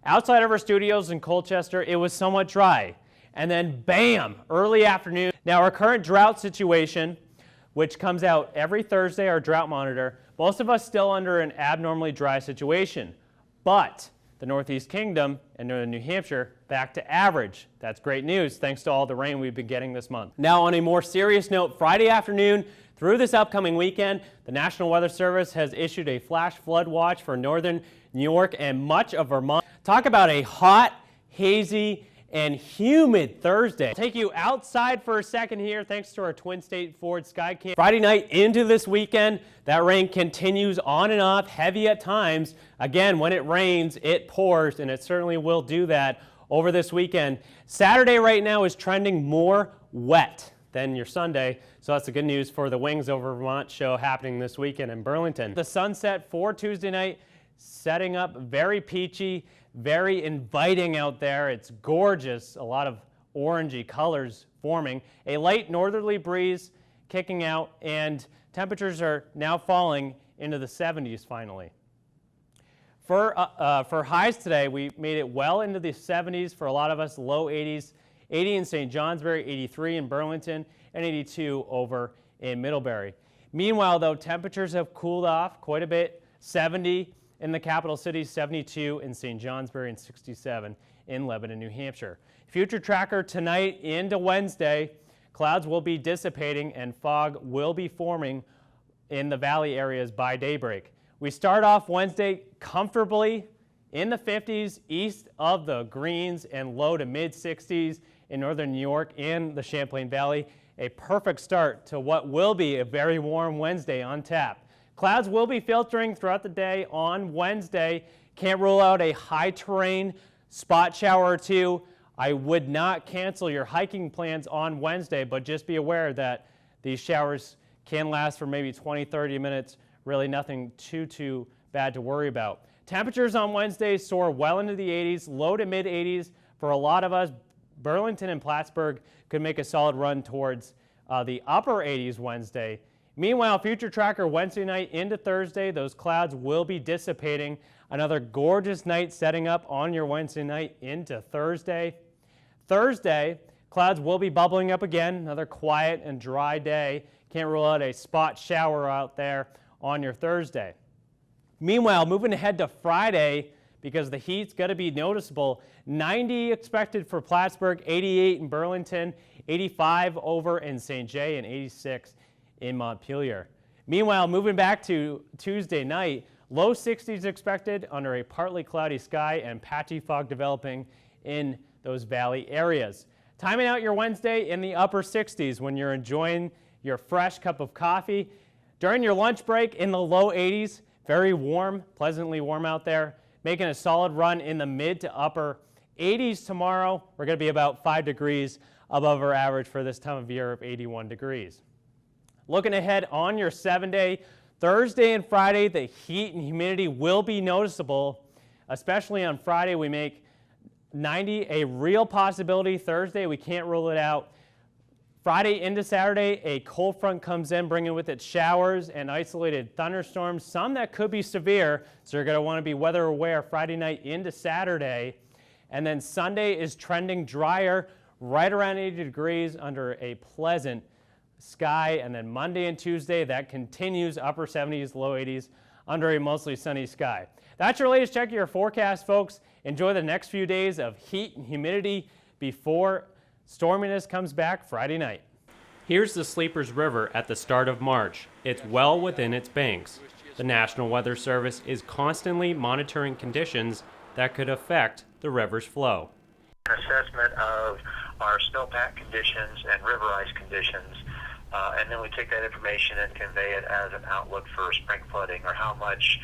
Outside of our studios in Colchester, it was somewhat dry. And then bam, early afternoon. Now our current drought situation, which comes out every Thursday, our drought monitor, most of us still under an abnormally dry situation. But the Northeast Kingdom and Northern New Hampshire back to average. That's great news thanks to all the rain we've been getting this month. Now on a more serious note, Friday afternoon through this upcoming weekend, the National Weather Service has issued a flash flood watch for northern New York and much of Vermont. Talk about a hot, hazy, and humid Thursday. I'll take you outside for a second here thanks to our Twin State Ford Skycam. Friday night into this weekend, that rain continues on and off, heavy at times. Again, when it rains, it pours, and it certainly will do that over this weekend. Saturday right now is trending more wet than your Sunday, so that's the good news for the Wings Over Vermont show happening this weekend in Burlington. The sunset for Tuesday night setting up very peachy, very inviting out there. It's gorgeous, a lot of orangey colors forming. A light northerly breeze kicking out, and temperatures are now falling into the 70s finally. For highs today, we made it well into the 70s for a lot of us, low 80s. 80 in St. Johnsbury, 83 in Burlington, and 82 over in Middlebury. Meanwhile, though, temperatures have cooled off quite a bit. 70 in the capital city, 72 in St. Johnsbury, and 67 in Lebanon, New Hampshire. Future tracker tonight into Wednesday, clouds will be dissipating and fog will be forming in the valley areas by daybreak. We start off Wednesday comfortably in the 50s east of the Greens and low to mid 60s in northern New York and the Champlain Valley. A perfect start to what will be a very warm Wednesday on tap. Clouds will be filtering throughout the day on Wednesday. Can't rule out a high terrain spot shower or two. I would not cancel your hiking plans on Wednesday, but just be aware that these showers can last for maybe 20-30 minutes. Really nothing too bad to worry about. Temperatures on Wednesday soar well into the 80s, low to mid 80s. For a lot of us, Burlington and Plattsburgh could make a solid run towards the upper 80s Wednesday. Meanwhile, future tracker Wednesday night into Thursday, those clouds will be dissipating. Another gorgeous night setting up on your Wednesday night into Thursday. Thursday, clouds will be bubbling up again. Another quiet and dry day. Can't rule out a spot shower out there on your Thursday. Meanwhile, moving ahead to Friday, because the heat's going to be noticeable, 90 expected for Plattsburgh, 88 in Burlington, 85 over in St. Jay, and 86 in Montpelier. Meanwhile, moving back to Tuesday night, low 60s expected under a partly cloudy sky and patchy fog developing in those valley areas. Timing out your Wednesday in the upper 60s when you're enjoying your fresh cup of coffee. During your lunch break in the low 80s, very warm, pleasantly warm out there, making a solid run in the mid to upper 80s tomorrow. We're going to be about 5 degrees above our average for this time of year of 81 degrees. Looking ahead on your 7-day, Thursday and Friday, the heat and humidity will be noticeable, especially on Friday. We make 90 a real possibility. Thursday, we can't rule it out. Friday into Saturday, a cold front comes in, bringing with it showers and isolated thunderstorms, some that could be severe, so you're going to want to be weather aware Friday night into Saturday. And then Sunday is trending drier, right around 80 degrees under a pleasant sky. And then Monday and Tuesday, that continues upper 70s, low 80s under a mostly sunny sky. That's your latest check of your forecast, folks. Enjoy the next few days of heat and humidity before storminess comes back Friday night. Here's the Sleepers River at the start of March. It's well within its banks. The National Weather Service is constantly monitoring conditions that could affect the river's flow. An assessment of our snowpack conditions and river ice conditions, and then we take that information and convey it as an outlook for spring flooding, or how much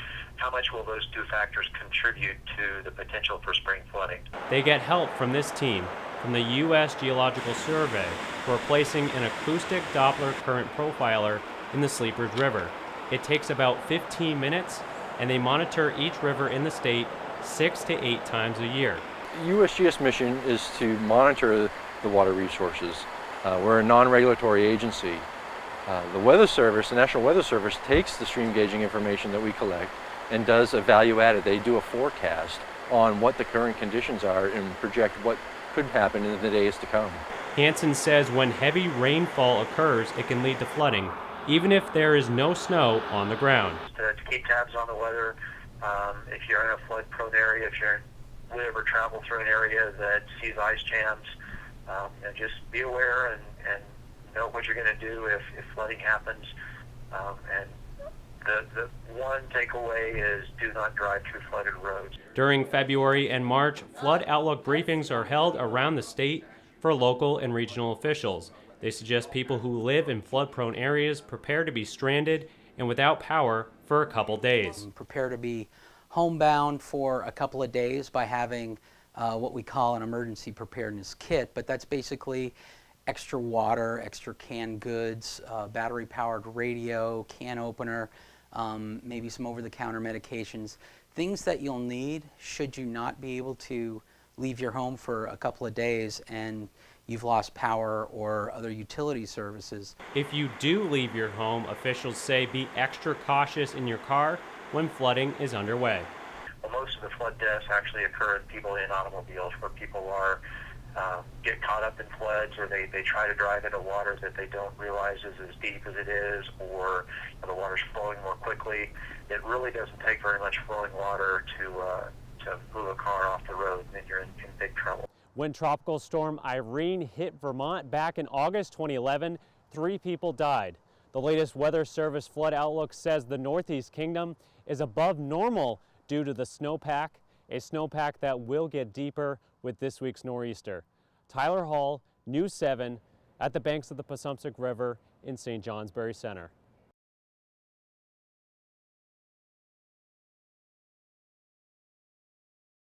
will those two factors contribute to the potential for spring flooding. They get help from this team, from the U.S. Geological Survey, for placing an acoustic Doppler current profiler in the Sleepers River. It takes about 15 minutes, and they monitor each river in the state 6 to 8 times a year. USGS mission is to monitor the water resources. We're a non-regulatory agency. The Weather Service, the National Weather Service, takes the stream gauging information that we collect and does a value added. They do a forecast on what the current conditions are and project what could happen in the days to come. Hansen says when heavy rainfall occurs, it can lead to flooding, even if there is no snow on the ground. To keep tabs on the weather, if you're in a flood-prone area, if you ever travel through an area that sees ice jams, just be aware and know what you're going to do if flooding happens. And the one takeaway is do not drive through flooded roads. During February and March, flood outlook briefings are held around the state for local and regional officials. They suggest people who live in flood-prone areas prepare to be stranded and without power for a couple days. Prepare to be homebound for a couple of days by having what we call an emergency preparedness kit, but that's basically extra water, extra canned goods, battery-powered radio, can opener, maybe some over-the-counter medications, things that you'll need should you not be able to leave your home for a couple of days and you've lost power or other utility services. If you do leave your home, officials say be extra cautious in your car when flooding is underway. Well, most of the flood deaths actually occur in people in automobiles, where people are get caught up in floods, or they try to drive into water that they don't realize is as deep as it is, or the water's flowing more quickly. It really doesn't take very much flowing water to move a car off the road, and then you're in big trouble. When Tropical Storm Irene hit Vermont back in August 2011, 3 people died. The latest Weather Service flood outlook says the Northeast Kingdom is above normal due to the snowpack, a snowpack that will get deeper with this week's nor'easter. Tyler Hall, News 7, at the banks of the Passumpsic River in St. Johnsbury Center.